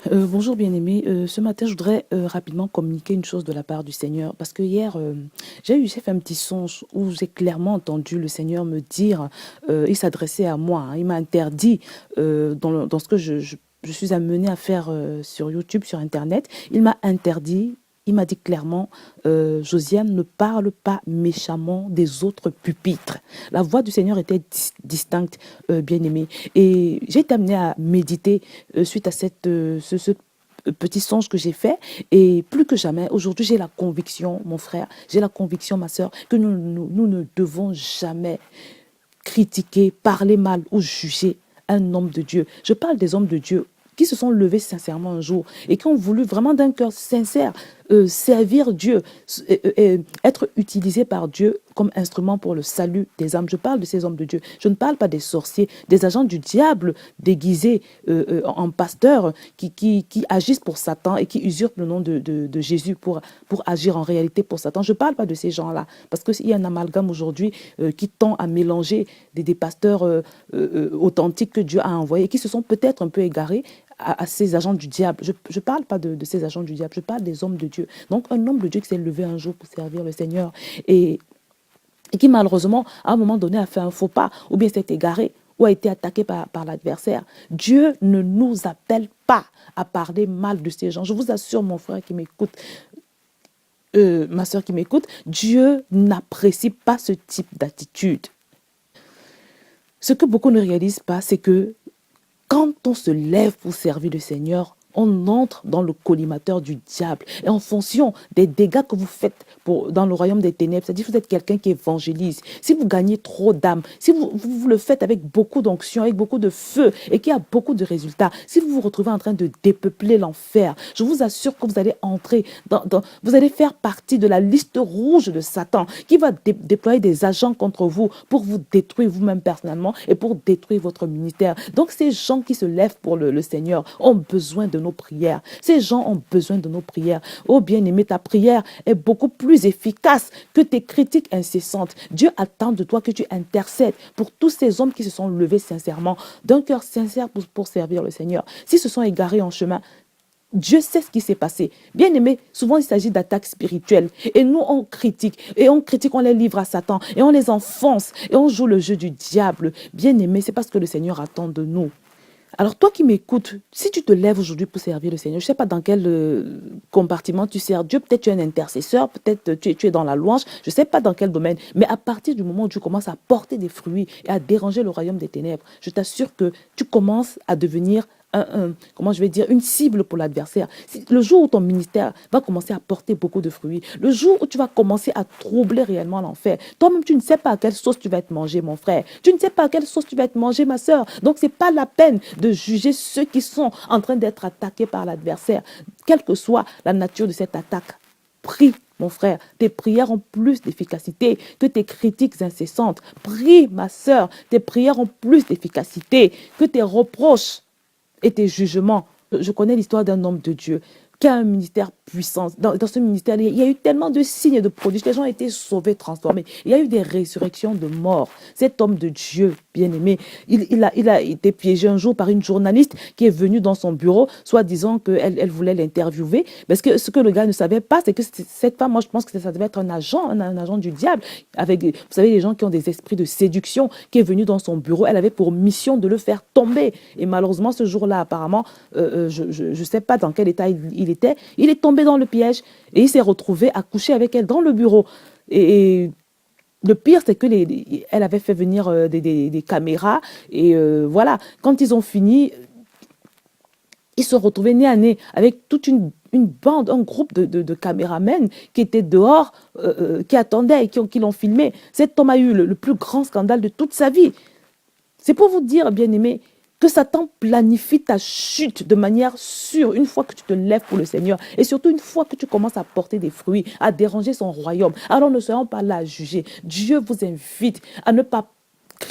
Bonjour bien-aimé. Ce matin, je voudrais rapidement communiquer une chose de la part du Seigneur. Parce que hier, j'ai fait un petit songe où j'ai clairement entendu le Seigneur me dire, il s'adressait à moi, hein, il m'a interdit dans ce que je suis amenée à faire sur YouTube, sur Internet. Il m'a interdit. Il m'a dit clairement, Josiane, ne parle pas méchamment des autres pupitres. La voix du Seigneur était distincte, bien-aimé. Et j'ai été amenée à méditer suite à ce petit songe que j'ai fait. Et plus que jamais, aujourd'hui, j'ai la conviction, mon frère, j'ai la conviction, ma soeur, que nous ne devons jamais critiquer, parler mal ou juger un homme de Dieu. Je parle des hommes de Dieu qui se sont levés sincèrement un jour et qui ont voulu vraiment d'un cœur sincère servir Dieu, être utilisés par Dieu comme instrument pour le salut des âmes. Je parle de ces hommes de Dieu. Je ne parle pas des sorciers, des agents du diable déguisés en pasteurs qui agissent pour Satan et qui usurpent le nom de Jésus pour agir en réalité pour Satan. Je ne parle pas de ces gens-là parce qu'il y a un amalgame aujourd'hui qui tend à mélanger des pasteurs authentiques que Dieu a envoyés, qui se sont peut-être un peu égarés à ces agents du diable. Je ne parle pas de ces agents du diable, je parle des hommes de Dieu. Donc un homme de Dieu qui s'est levé un jour pour servir le Seigneur et qui malheureusement, à un moment donné, a fait un faux pas ou bien s'est égaré ou a été attaqué par l'adversaire. Dieu ne nous appelle pas à parler mal de ces gens. Je vous assure, mon frère qui m'écoute, ma soeur qui m'écoute, Dieu n'apprécie pas ce type d'attitude. Ce que beaucoup ne réalisent pas, c'est que quand on se lève pour servir le Seigneur, on entre dans le collimateur du diable. Et en fonction des dégâts que vous faites dans le royaume des ténèbres, c'est-à-dire que vous êtes quelqu'un qui évangélise, si vous gagnez trop d'âmes, si vous le faites avec beaucoup d'onction, avec beaucoup de feu et qui a beaucoup de résultats, si vous vous retrouvez en train de dépeupler l'enfer, je vous assure que vous allez entrer vous allez faire partie de la liste rouge de Satan qui va déployer des agents contre vous pour vous détruire vous-même personnellement et pour détruire votre ministère. Donc ces gens qui se lèvent pour le Seigneur ont besoin de nos prières. Ces gens ont besoin de nos prières. Oh bien-aimé, ta prière est beaucoup plus efficace que tes critiques incessantes. Dieu attend de toi que tu intercèdes pour tous ces hommes qui se sont levés sincèrement, d'un cœur sincère pour servir le Seigneur. S'ils se sont égarés en chemin, Dieu sait ce qui s'est passé. Bien aimé, souvent il s'agit d'attaques spirituelles. Et nous, on critique. Et on critique, on les livre à Satan. Et on les enfonce. Et on joue le jeu du diable. Bien aimé, c'est parce que le Seigneur attend de nous. Alors toi qui m'écoutes, si tu te lèves aujourd'hui pour servir le Seigneur, je ne sais pas dans quel compartiment tu sers Dieu, peut-être tu es un intercesseur, peut-être tu es dans la louange, je ne sais pas dans quel domaine, mais à partir du moment où tu commences à porter des fruits et à déranger le royaume des ténèbres, je t'assure que tu commences à devenir comment je vais dire, une cible pour l'adversaire. Le jour où ton ministère va commencer à porter beaucoup de fruits, le jour où tu vas commencer à troubler réellement l'enfer, toi-même tu ne sais pas à quelle sauce tu vas être mangé, mon frère. Tu ne sais pas à quelle sauce tu vas être mangé, ma soeur. Donc c'est pas la peine de juger ceux qui sont en train d'être attaqués par l'adversaire, quelle que soit la nature de cette attaque. Prie, mon frère, tes prières ont plus d'efficacité que tes critiques incessantes. Prie, ma soeur, tes prières ont plus d'efficacité que tes reproches et tes jugements. Je connais l'histoire d'un homme de Dieu qui a un ministère puissant. Dans ce ministère, il y a eu tellement de signes et de prodiges. Les gens ont été sauvés, transformés. Il y a eu des résurrections de morts. Cet homme de Dieu, bien-aimé, il a été piégé un jour par une journaliste qui est venue dans son bureau, soi-disant qu'elle voulait l'interviewer. Parce que ce que le gars ne savait pas, c'est que cette femme, moi je pense que ça devait être un agent du diable. Avec, vous savez, les gens qui ont des esprits de séduction, qui est venu dans son bureau. Elle avait pour mission de le faire tomber. Et malheureusement, ce jour-là, apparemment, je ne sais pas dans quel état il était. Il est tombé dans le piège et il s'est retrouvé à coucher avec elle dans le bureau. Et le pire, c'est que elle avait fait venir des caméras. Et voilà, quand ils ont fini, ils se retrouvaient nez à nez avec toute une bande, un groupe de caméramens qui étaient dehors, qui attendaient et qui l'ont filmé. Cet homme a eu le plus grand scandale de toute sa vie. C'est pour vous dire, bien-aimé, que Satan planifie ta chute de manière sûre une fois que tu te lèves pour le Seigneur et surtout une fois que tu commences à porter des fruits, à déranger son royaume. Alors ne soyons pas là à juger. Dieu vous invite à ne pas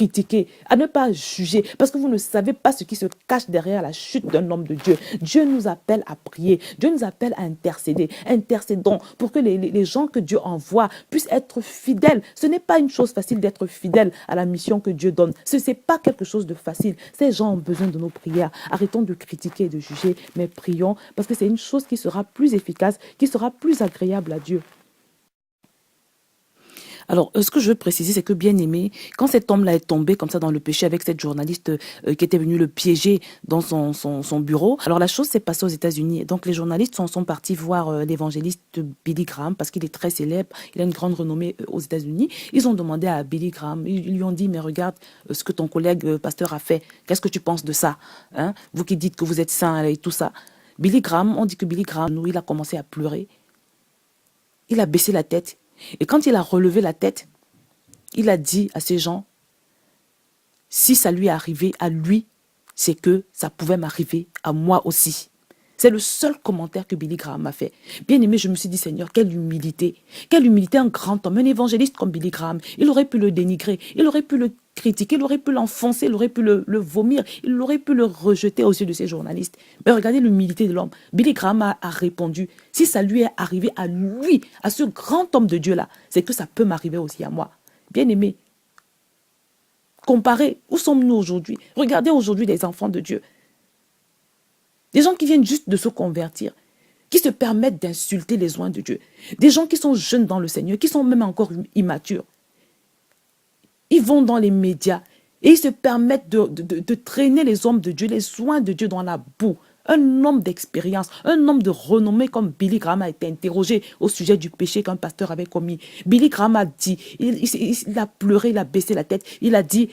critiquer, à ne pas juger, parce que vous ne savez pas ce qui se cache derrière la chute d'un homme de Dieu. Dieu nous appelle à prier, Dieu nous appelle à intercéder. Intercédons pour que les gens que Dieu envoie puissent être fidèles. Ce n'est pas une chose facile d'être fidèle à la mission que Dieu donne. Ce n'est pas quelque chose de facile. Ces gens ont besoin de nos prières. Arrêtons de critiquer et de juger, mais prions, parce que c'est une chose qui sera plus efficace, qui sera plus agréable à Dieu. Alors, ce que je veux préciser, c'est que bien aimé, quand cet homme-là est tombé comme ça dans le péché avec cette journaliste qui était venue le piéger dans son bureau, alors la chose s'est passée aux États-Unis. Donc, les journalistes sont partis voir l'évangéliste Billy Graham parce qu'il est très célèbre, il a une grande renommée aux États-Unis. Ils ont demandé à Billy Graham, ils lui ont dit, mais regarde ce que ton collègue pasteur a fait. Qu'est-ce que tu penses de ça, hein? Vous qui dites que vous êtes saint et tout ça. Billy Graham, on dit que Billy Graham, nous, il a commencé à pleurer. Il a baissé la tête. Et quand il a relevé la tête, il a dit à ces gens, si ça lui est arrivé à lui, c'est que ça pouvait m'arriver à moi aussi. C'est le seul commentaire que Billy Graham a fait. Bien aimé, je me suis dit, Seigneur, quelle humilité, un grand homme, un évangéliste comme Billy Graham. Il aurait pu le dénigrer, il aurait pu le critiquer, il aurait pu l'enfoncer, il aurait pu le vomir, il aurait pu le rejeter aux yeux de ces journalistes. Mais regardez l'humilité de l'homme. Billy Graham a répondu, si ça lui est arrivé à lui, à ce grand homme de Dieu-là, c'est que ça peut m'arriver aussi à moi. Bien aimé, comparez, où sommes-nous aujourd'hui? Regardez aujourd'hui les enfants de Dieu. Des gens qui viennent juste de se convertir, qui se permettent d'insulter les oins de Dieu. Des gens qui sont jeunes dans le Seigneur, qui sont même encore immatures. Ils vont dans les médias et ils se permettent de traîner les hommes de Dieu, les oins de Dieu dans la boue. Un homme d'expérience, un homme de renommée comme Billy Graham a été interrogé au sujet du péché qu'un pasteur avait commis. Billy Graham a dit, il a pleuré, il a baissé la tête, il a dit,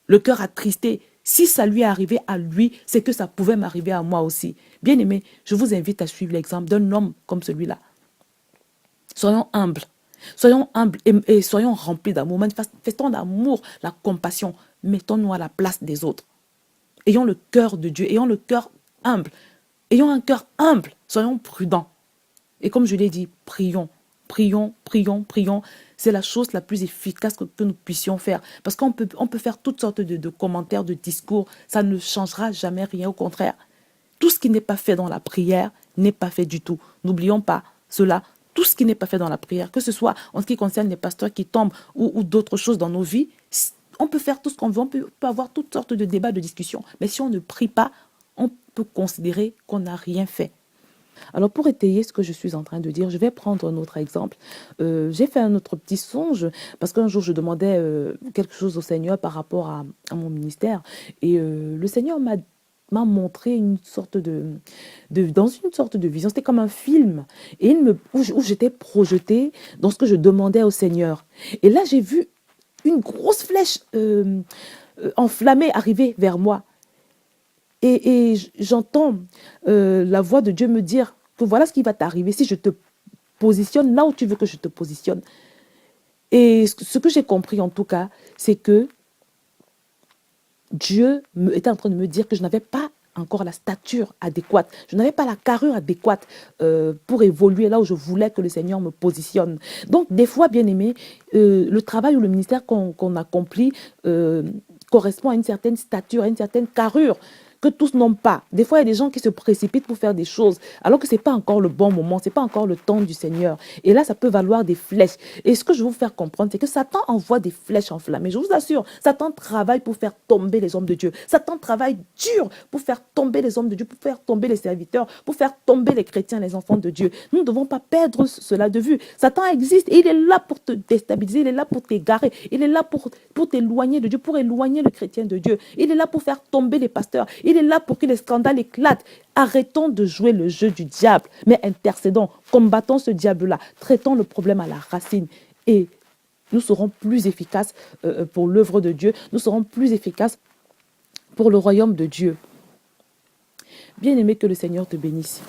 le cœur attristé, si ça lui est arrivé à lui, c'est que ça pouvait m'arriver à moi aussi. Bien aimé, je vous invite à suivre l'exemple d'un homme comme celui-là. Soyons humbles. Soyons humbles et soyons remplis d'amour. Manifestons l'amour, la compassion. Mettons-nous à la place des autres. Ayons le cœur de Dieu. Ayons le cœur humble. Ayons un cœur humble. Soyons prudents. Et comme je l'ai dit, prions. Prions, prions, prions. C'est la chose la plus efficace que nous puissions faire. Parce qu'on peut faire toutes sortes de commentaires, de discours. Ça ne changera jamais rien. Au contraire, tout ce qui n'est pas fait dans la prière n'est pas fait du tout. N'oublions pas cela. Tout ce qui n'est pas fait dans la prière, que ce soit en ce qui concerne les pasteurs qui tombent ou d'autres choses dans nos vies, on peut faire tout ce qu'on veut, on peut avoir toutes sortes de débats, de discussions. Mais si on ne prie pas, on peut considérer qu'on n'a rien fait. Alors pour étayer ce que je suis en train de dire, je vais prendre un autre exemple. J'ai fait un autre petit songe parce qu'un jour je demandais quelque chose au Seigneur par rapport à mon ministère et le Seigneur m'a montré une sorte dans une sorte de vision. C'était comme un film et où j'étais projetée dans ce que je demandais au Seigneur. Et là, j'ai vu une grosse flèche enflammée arriver vers moi. Et j'entends la voix de Dieu me dire que voilà ce qui va t'arriver si je te positionne là où tu veux que je te positionne. Et ce que j'ai compris en tout cas, c'est que Dieu était en train de me dire que je n'avais pas encore la stature adéquate, je n'avais pas la carrure adéquate pour évoluer là où je voulais que le Seigneur me positionne. Donc des fois, bien aimé, le travail ou le ministère qu'on accomplit correspond à une certaine stature, à une certaine carrure que tous n'ont pas. Des fois, il y a des gens qui se précipitent pour faire des choses, alors que ce n'est pas encore le bon moment, ce n'est pas encore le temps du Seigneur. Et là, ça peut valoir des flèches. Et ce que je veux vous faire comprendre, c'est que Satan envoie des flèches enflammées. Je vous assure, Satan travaille pour faire tomber les hommes de Dieu. Satan travaille dur pour faire tomber les hommes de Dieu, pour faire tomber les serviteurs, pour faire tomber les chrétiens, les enfants de Dieu. Nous ne devons pas perdre cela de vue. Satan existe et il est là pour te déstabiliser, il est là pour t'égarer, il est là pour t'éloigner de Dieu, pour éloigner le chrétien de Dieu. Il est là pour faire tomber les pasteurs. Il est là pour que les scandales éclatent. Arrêtons de jouer le jeu du diable, mais intercédons, combattons ce diable-là, traitons le problème à la racine et nous serons plus efficaces pour l'œuvre de Dieu, nous serons plus efficaces pour le royaume de Dieu. Bien-aimé, que le Seigneur te bénisse.